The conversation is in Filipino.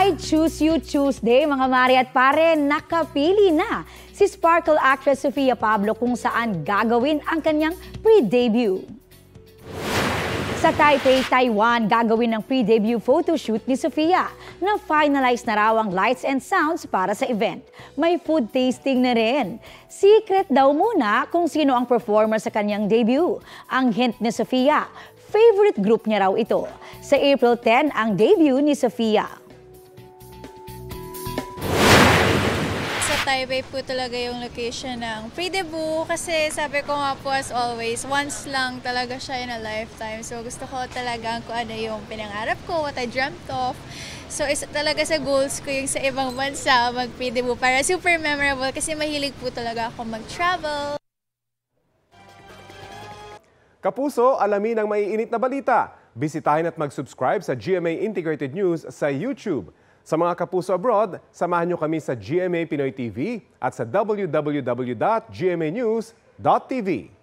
I Choose You Tuesday, mga mari at pare, nakapili na si Sparkle actress Sofia Pablo kung saan gagawin ang kanyang pre-debut. Sa Taipei, Taiwan, gagawin ng pre-debut photoshoot ni Sofia na finalize na raw ang lights and sounds para sa event. May food tasting na rin. Secret daw muna kung sino ang performer sa kanyang debut. Ang hint ni Sofia, favorite group niya raw ito. Sa April 10 ang debut ni Sofia. Taipei po talaga yung location ng pre-debut kasi sabi ko nga po as always, once lang talaga siya in a lifetime. So gusto ko talaga kung ano yung pinangarap ko, what I dreamt of. So isa talaga sa goals ko yung sa ibang bansa mag-pre-debut para super memorable kasi mahilig po talaga ako mag-travel. Kapuso, alamin ang maiinit na balita. Bisitahin at mag-subscribe sa GMA Integrated News sa YouTube. Sa mga kapuso abroad, samahan niyo kami sa GMA Pinoy TV at sa www.gmanews.tv.